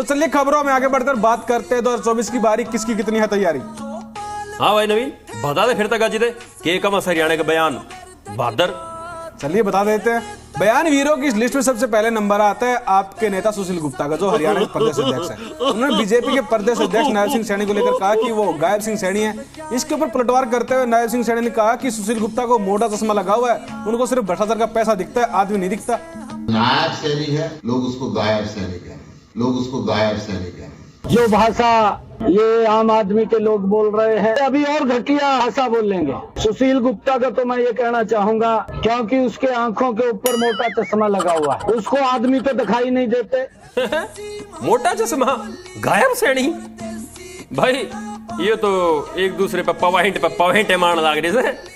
तो चलिए खबरों में आगे बढ़कर बात करते हैं 2024 की बारी किसकी कितनी है तैयारी। हाँ भाई नवीन, बता दे फिर तक अजित के कमस हरियाणा का बयान बहादुर। चलिए बता देते हैं। बयान वीरों की इस लिस्ट में सबसे पहले नंबर आता है आपके नेता सुशील गुप्ता का, जो हरियाणा के प्रदेश अध्यक्ष है। उन्होंने बीजेपी के प्रदेश अध्यक्ष नायब सिंह सैनी को लेकर कहा कि वो गायब सिंह सैनी है। इसके ऊपर पलटवार करते हुए नायब सिंह सैनी ने कहा कि सुशील गुप्ता को मोटा चश्मा लगा हुआ है, उनको सिर्फ भ्रष्टाचार का पैसा दिखता है, आदमी नहीं दिखता। नायब सैनी है, लोग उसको गायब सैनी कहें, लोग उसको गायब सैनी कहें। जो भाषा ये आम आदमी के लोग बोल रहे हैं, अभी और घटिया भाषा बोलेंगे। सुशील गुप्ता का तो मैं ये कहना चाहूंगा, क्योंकि उसके आंखों के ऊपर मोटा चश्मा लगा हुआ है, उसको आदमी तो दिखाई नहीं देते। मोटा चश्मा, गायब सैनी, भाई ये तो एक दूसरे पे पॉइंट मान लाग रहे थे।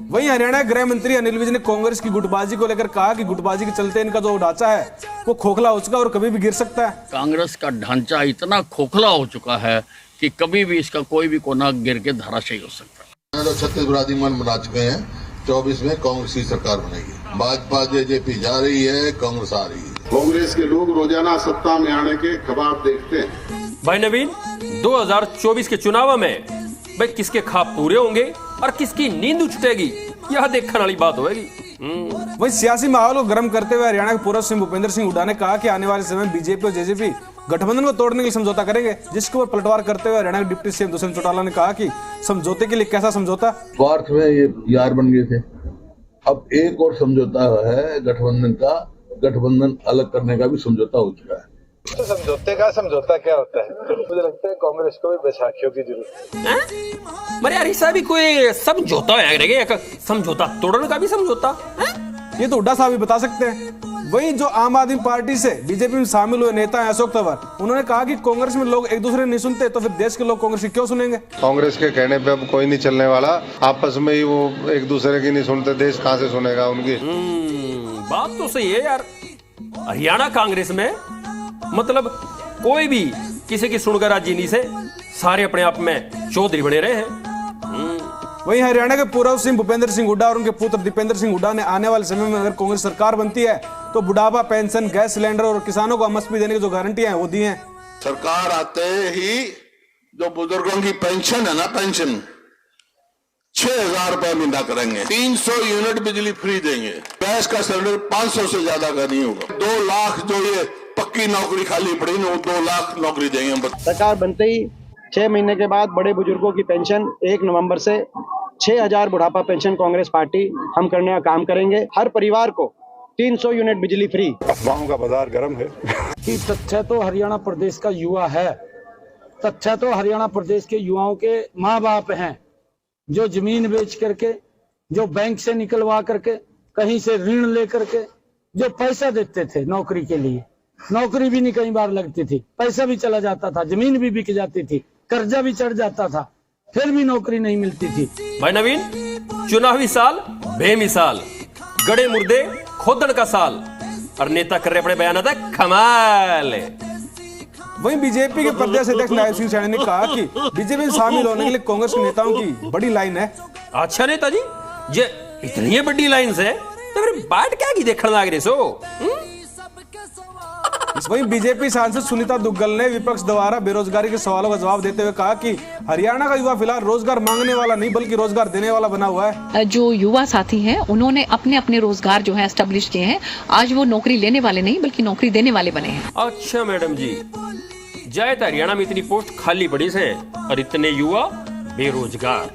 वहीं हरियाणा गृह मंत्री अनिल विज ने कांग्रेस की गुटबाजी को लेकर कहा कि गुटबाजी के चलते इनका जो ढांचा है वो खोखला हो चुका है और कभी भी गिर सकता है। कांग्रेस का ढांचा इतना खोखला हो चुका है कि कभी भी इसका कोई भी कोना गिर के धराशायी हो सकता है। तो छत्तीसगढ़ मन बना चुके हैं, 24 में कांग्रेस की सरकार बनेगी। भाजपा जेजेपी जा रही है, कांग्रेस आ रही है। कांग्रेस के लोग रोजाना सत्ता में आने के ख्वाब देखते हैं। भाई नवीन, 2024 के चुनाव में भाई किसके ख्वाब पूरे होंगे और किसकी नींद छूटेगी, यह देखने वाली बात होगी। वही सियासी माहौल को गर्म करते हुए हरियाणा के पूर्व सीएम भूपेंद्र सिंह हुड्डा ने कहा कि आने वाले समय में बीजेपी और जेजेपी गठबंधन को तोड़ने के लिए समझौता करेंगे, जिसके ऊपर पलटवार करते हुए हरियाणा के डिप्टी सीएम दुष्यंत चौटाला ने कहा कि समझौते के लिए कैसा समझौता। स्वार्थ में ये यार बन गए थे, अब एक और समझौता है गठबंधन का, गठबंधन अलग करने का भी समझौता हो चुका है। तो समझौता क्या होता है? मुझे लगता है कांग्रेस को भी बैसाखियों की जरूरत है। मरे यार ऐसा भी कोई समझौता है, समझौता तोड़ने का भी समझौता है? ये तो हुड्डा साहब भी बता सकते हैं। वहीं जो आम आदमी पार्टी से बीजेपी में शामिल हुए नेता हैं अशोक तंवर, उन्होंने कहा कि कांग्रेस में लोग एक दूसरे नहीं सुनते, तो फिर देश के लोग कांग्रेस की क्यों सुनेंगे। कांग्रेस के कहने पे अब कोई नहीं चलने वाला, आपस में ही वो एक दूसरे की नहीं सुनते, देश कहाँ से सुनेगा उनकी। बात तो सही है यार। हरियाणा कांग्रेस में मतलब कोई भी किसी की सुनकर राजी नहीं से, सारे अपने आप में चौधरी बने रहे हैं। वहीं हरियाणा के पूर्व सीएम भूपेंद्र सिंह हुड्डा और उनके पुत्र दीपेंद्र सिंह हुड्डा ने आने वाले समय में अगर कांग्रेस सरकार बनती है तो बुढ़ापा पेंशन, गैस सिलेंडर और किसानों को एमएसपी देने की जो गारंटियां हैं वो दी हैं। सरकार आते ही जो बुजुर्गों की पेंशन है ना, पेंशन 6,000 रुपए महीना करेंगे, 300 यूनिट बिजली फ्री देंगे, गैस का सिलेंडर 500 से ज्यादा का नहीं होगा, 2 लाख जो ये पक्की नौकरी खाली पड़ी ना, 2 लाख नौकरी देंगे। सरकार बनते ही 6 महीने के बाद बड़े बुजुर्गों की पेंशन 1 नवंबर से 6,000 बुढ़ापा पेंशन कांग्रेस पार्टी हम करने का काम करेंगे। हर परिवार को 300 यूनिट बिजली फ्री। अफवाहों का बाजार गर्म है। कि तथ्य तो हरियाणा प्रदेश का युवा है, तथ्य तो हरियाणा प्रदेश के युवाओं के माँ बाप हैं, जो जमीन बेच करके, जो बैंक से निकलवा करके, कहीं से ऋण लेकर के जो पैसा देते थे नौकरी के लिए, नौकरी भी नहीं कई बार लगती थी, पैसा भी चला जाता था, जमीन भी बिक जाती थी, कर्जा भी चढ़ जाता था, फिर भी नौकरी नहीं मिलती थी। भाई नवीन, चुनावी साल बेमिसाल, गड़े मुर्दे खोदड़ का साल, और नेता कर रहे अपने बयान था कमाल। वहीं बीजेपी के प्रदेश अध्यक्ष नायब सिंह सैनी ने कहा कि बीजेपी में शामिल होने के लिए कांग्रेस के नेताओं की बड़ी लाइन है। अच्छा नेताजी, ये इतनी बड़ी लाइन है तो फिर बाट क्या की देखने लग रहे सो। वहीं बीजेपी सांसद सुनीता दुग्गल ने विपक्ष द्वारा बेरोजगारी के सवालों का जवाब देते हुए कहा कि हरियाणा का युवा फिलहाल रोजगार मांगने वाला नहीं बल्कि रोजगार देने वाला बना हुआ है। जो युवा साथी हैं उन्होंने अपने अपने रोजगार जो है एस्टेब्लिश किए हैं, आज वो नौकरी लेने वाले नहीं बल्कि नौकरी देने वाले बने हैं। अच्छा मैडम जी, जाए तो हरियाणा में इतनी पोस्ट खाली पड़ी से और इतने युवा बेरोजगार।